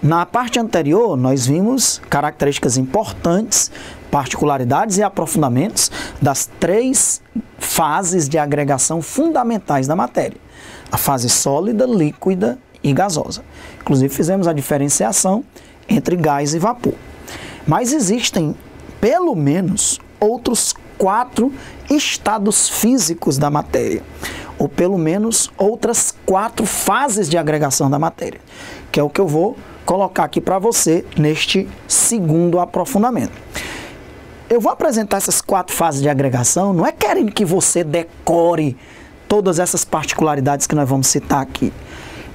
Na parte anterior, nós vimos características importantes, particularidades e aprofundamentos das 3 fases de agregação fundamentais da matéria. A fase sólida, líquida e gasosa. Inclusive, fizemos a diferenciação entre gás e vapor. Mas existem, pelo menos, outros 4 estados físicos da matéria, ou pelo menos outras 4 fases de agregação da matéria, que é o que eu vou colocar aqui para você neste segundo aprofundamento. Eu vou apresentar essas 4 fases de agregação, não é querendo que você decore todas essas particularidades que nós vamos citar aqui.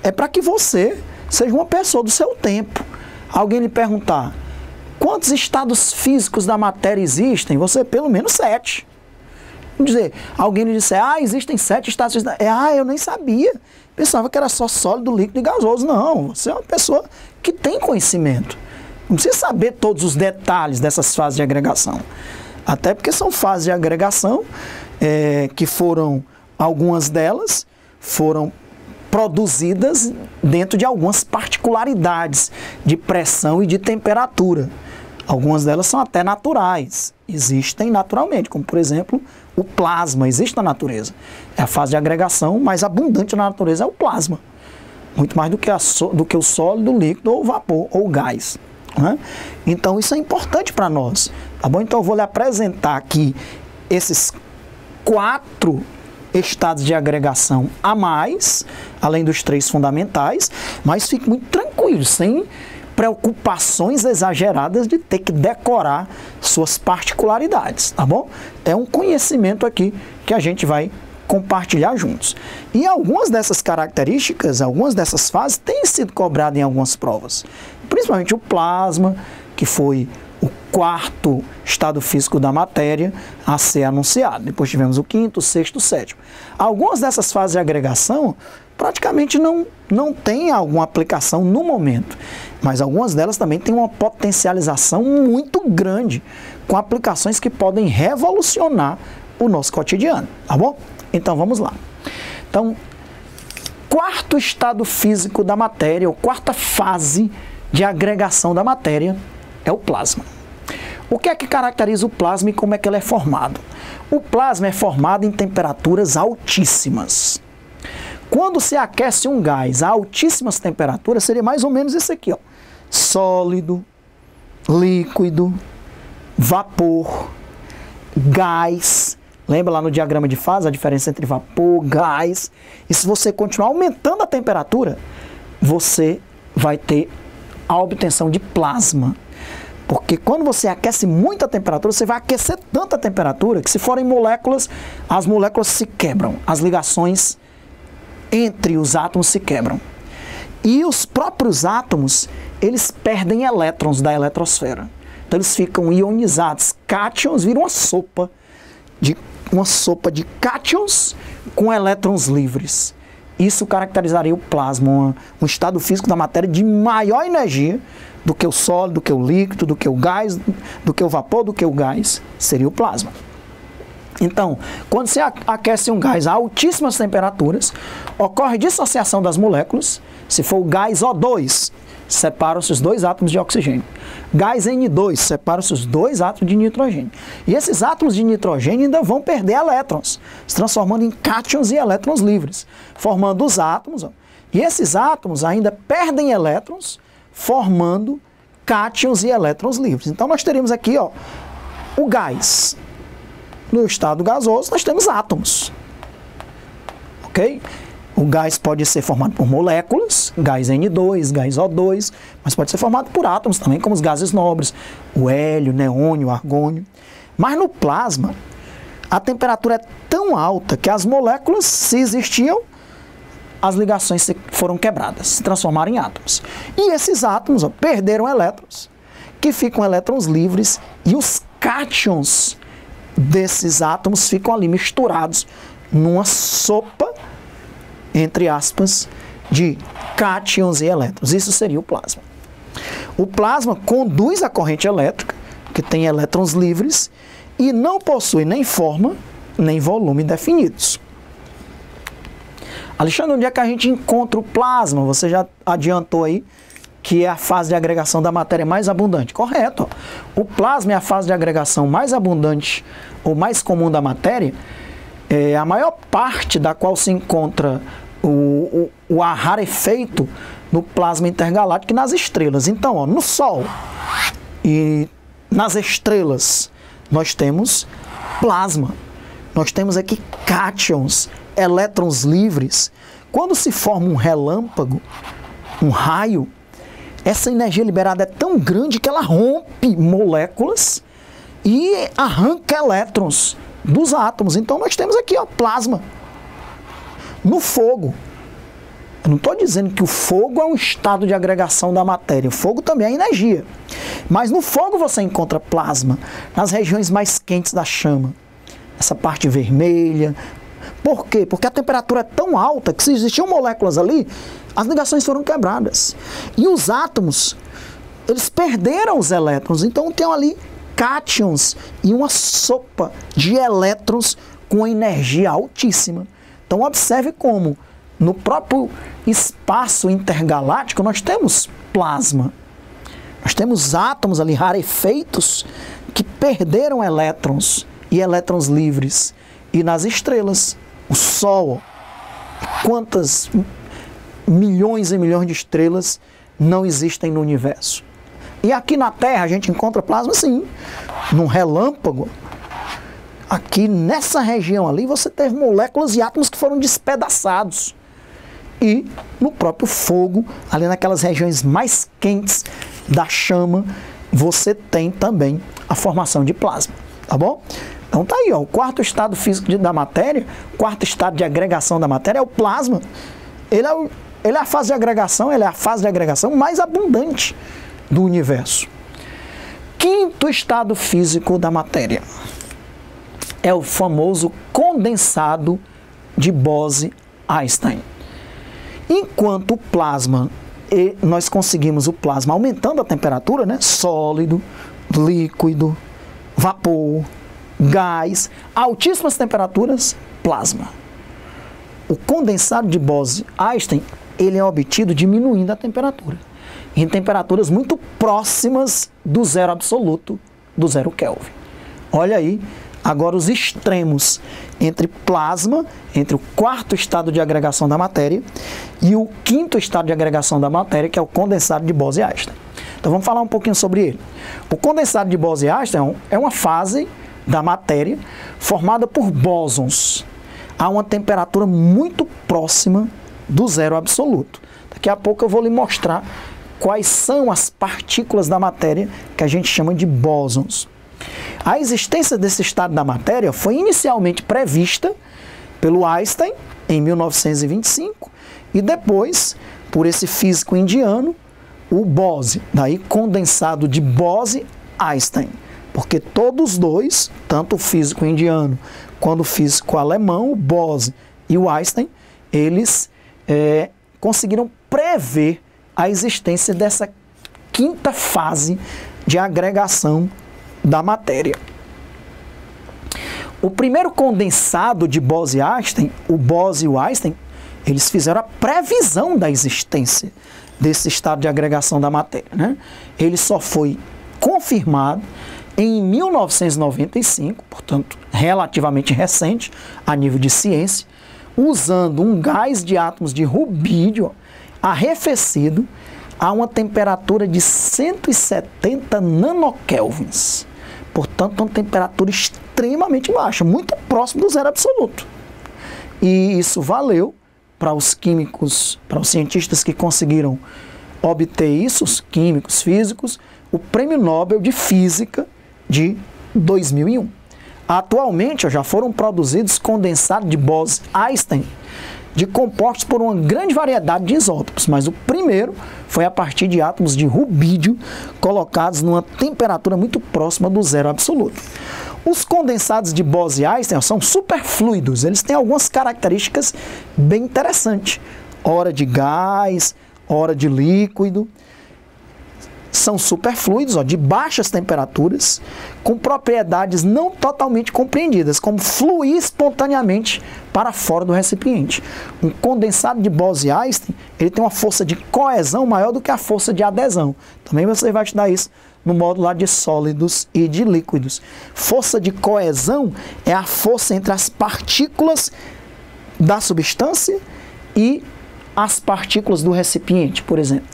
É para que você seja uma pessoa do seu tempo. Alguém lhe perguntar, quantos estados físicos da matéria existem? Você, pelo menos 7. Vamos dizer, alguém lhe disser, existem 7 estados físicos. Eu nem sabia. Pensava que era só sólido, líquido e gasoso. Não, você é uma pessoa que tem conhecimento. Não precisa saber todos os detalhes dessas fases de agregação. Até porque são fases de agregação que foram, algumas delas foram produzidas dentro de algumas particularidades de pressão e de temperatura. Algumas delas são até naturais, existem naturalmente, como por exemplo o plasma, existe na natureza. É a fase de agregação mais abundante na natureza, é o plasma. Muito mais do que o sólido, líquido, ou vapor, ou gás. Né? Então isso é importante para nós. Tá bom? Então eu vou lhe apresentar aqui esses 4 estados de agregação a mais, além dos 3 fundamentais, mas fique muito tranquilo, sem preocupações exageradas de ter que decorar suas particularidades, tá bom? É um conhecimento aqui que a gente vai compartilhar juntos. E algumas dessas características, algumas dessas fases têm sido cobradas em algumas provas, principalmente o plasma, que foi o 4º estado físico da matéria a ser anunciado. Depois tivemos o 5º, o 6º, o 7º. Algumas dessas fases de agregação praticamente não têm alguma aplicação no momento, mas algumas delas também têm uma potencialização muito grande, com aplicações que podem revolucionar o nosso cotidiano, tá bom? Então vamos lá. Então, 4º estado físico da matéria, ou 4ª fase de agregação da matéria, é o plasma. O que é que caracteriza o plasma e como é que ele é formado? O plasma é formado em temperaturas altíssimas. Quando se aquece um gás a altíssimas temperaturas, seria mais ou menos isso aqui, ó. Sólido, líquido, vapor, gás. Lembra lá no diagrama de fase a diferença entre vapor, gás? E se você continuar aumentando a temperatura, você vai ter a obtenção de plasma. Porque quando você aquece muito a temperatura, você vai aquecer tanta temperatura que, se forem moléculas, as moléculas se quebram. As ligações entre os átomos se quebram. E os próprios átomos, eles perdem elétrons da eletrosfera. Então eles ficam ionizados. Cátions viram uma sopa de cátions com elétrons livres. Isso caracterizaria o plasma, um estado físico da matéria de maior energia do que o sólido, do que o líquido, do que o gás, do que o vapor, do que o gás, seria o plasma. Então, quando você aquece um gás a altíssimas temperaturas, ocorre dissociação das moléculas. Se for o gás O2, separam-se os 2 átomos de oxigênio. Gás N2, separam-se os 2 átomos de nitrogênio. E esses átomos de nitrogênio ainda vão perder elétrons, se transformando em cátions e elétrons livres, formando os átomos. E esses átomos ainda perdem elétrons, formando cátions e elétrons livres. Então nós teríamos aqui, ó, o gás. No estado gasoso, nós temos átomos. Ok? O gás pode ser formado por moléculas, gás N2, gás O2, mas pode ser formado por átomos também, como os gases nobres, o hélio, neônio, argônio. Mas no plasma, a temperatura é tão alta que as moléculas, se existiam, as ligações foram quebradas, se transformaram em átomos. E esses átomos, ó, perderam elétrons, que ficam elétrons livres, e os cátions desses átomos ficam ali misturados numa sopa, entre aspas, de cátions e elétrons. Isso seria o plasma. O plasma conduz a corrente elétrica, que tem elétrons livres, e não possui nem forma, nem volume definidos. Alexandre, onde é que a gente encontra o plasma? Você já adiantou aí que é a fase de agregação da matéria mais abundante. Correto. O plasma é a fase de agregação mais abundante ou mais comum da matéria, a maior parte da qual se encontra o ar rarefeito no plasma intergaláctico e nas estrelas. Então, ó, no Sol e nas estrelas, nós temos plasma. Nós temos aqui cátions, elétrons livres. Quando se forma um relâmpago, um raio, essa energia liberada é tão grande que ela rompe moléculas e arranca elétrons dos átomos. Então nós temos aqui, ó, plasma. No fogo, eu não estou dizendo que o fogo é um estado de agregação da matéria, o fogo também é energia. Mas no fogo você encontra plasma, nas regiões mais quentes da chama. Essa parte vermelha. Por quê? Porque a temperatura é tão alta que se existiam moléculas ali, as ligações foram quebradas. E os átomos, eles perderam os elétrons. Então tem ali cátions e uma sopa de elétrons com energia altíssima. Então observe como no próprio espaço intergaláctico nós temos plasma. Nós temos átomos ali rarefeitos que perderam elétrons e elétrons livres. E nas estrelas, o Sol, quantas milhões e milhões de estrelas não existem no universo? E aqui na Terra a gente encontra plasma, sim, num relâmpago. Aqui nessa região ali você teve moléculas e átomos que foram despedaçados. E no próprio fogo, ali naquelas regiões mais quentes da chama, você tem também a formação de plasma, tá bom? Então tá aí, ó, o quarto estado físico da matéria, o quarto estado de agregação da matéria é o plasma. Ele é a fase de agregação, ele é a fase de agregação mais abundante do universo. Quinto estado físico da matéria é o famoso condensado de Bose-Einstein. Enquanto o plasma, nós conseguimos o plasma aumentando a temperatura, né? Sólido, líquido, vapor, gás, altíssimas temperaturas, plasma. O condensado de Bose-Einstein, ele é obtido diminuindo a temperatura, em temperaturas muito próximas do zero absoluto, do zero Kelvin. Olha aí, agora os extremos entre plasma, entre o quarto estado de agregação da matéria e o quinto estado de agregação da matéria, que é o condensado de Bose-Einstein. Então vamos falar um pouquinho sobre ele. O condensado de Bose-Einstein é uma fase da matéria formada por bósons a uma temperatura muito próxima do zero absoluto. Daqui a pouco eu vou lhe mostrar quais são as partículas da matéria que a gente chama de bósons. A existência desse estado da matéria foi inicialmente prevista pelo Einstein em 1925 e depois por esse físico indiano, o Bose, daí condensado de Bose-Einstein. Porque todos dois, tanto o físico indiano quanto o físico alemão, o Bose e o Einstein, eles conseguiram prever a existência dessa quinta fase de agregação da matéria. O primeiro condensado de Bose-Einstein, o Bose e o Einstein, eles fizeram a previsão da existência desse estado de agregação da matéria, né? Ele só foi confirmado em 1995, portanto, relativamente recente a nível de ciência, usando um gás de átomos de rubídio arrefecido a uma temperatura de 170 nanokelvins. Portanto, uma temperatura extremamente baixa, muito próximo do zero absoluto. E isso valeu para os químicos, para os cientistas que conseguiram obter isso, os químicos, físicos, o Prêmio Nobel de Física de 2001. Atualmente, já foram produzidos condensados de Bose-Einstein de compostos por uma grande variedade de isótopos, mas o primeiro foi a partir de átomos de rubídio colocados numa temperatura muito próxima do zero absoluto. Os condensados de Bose-Einstein são superfluidos, eles têm algumas características bem interessantes. Hora de gás, hora de líquido. são superfluidos, de baixas temperaturas, com propriedades não totalmente compreendidas, como fluir espontaneamente para fora do recipiente. Um condensado de Bose-Einstein, ele tem uma força de coesão maior do que a força de adesão. Também você vai estudar isso no módulo lá de sólidos e de líquidos. Força de coesão é a força entre as partículas da substância e as partículas do recipiente, por exemplo.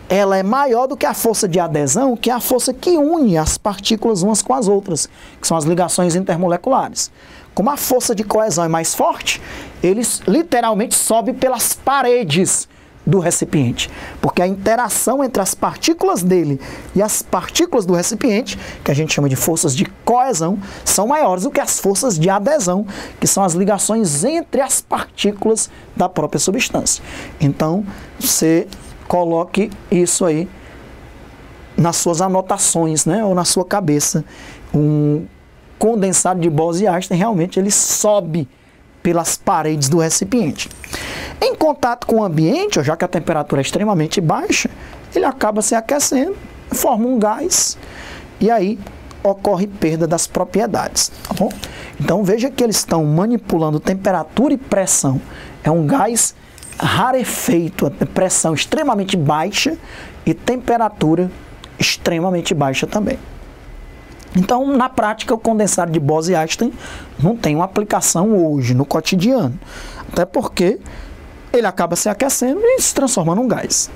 Ela é maior do que a força de adesão, que é a força que une as partículas umas com as outras, que são as ligações intermoleculares. Como a força de coesão é mais forte, ele literalmente sobe pelas paredes do recipiente, porque a interação entre as partículas dele e as partículas do recipiente, que a gente chama de forças de coesão, são maiores do que as forças de adesão, que são as ligações entre as partículas da própria substância. Então, você coloque isso aí nas suas anotações, né, ou na sua cabeça. Um condensado de Bose-Einstein realmente ele sobe pelas paredes do recipiente. Em contato com o ambiente, já que a temperatura é extremamente baixa, ele acaba se aquecendo, forma um gás e aí ocorre perda das propriedades, tá bom? Então veja que eles estão manipulando temperatura e pressão. É um gás rarefeito, a pressão extremamente baixa e temperatura extremamente baixa também. Então, na prática, o condensado de Bose-Einstein não tem uma aplicação hoje, no cotidiano. Até porque ele acaba se aquecendo e se transformando num gás.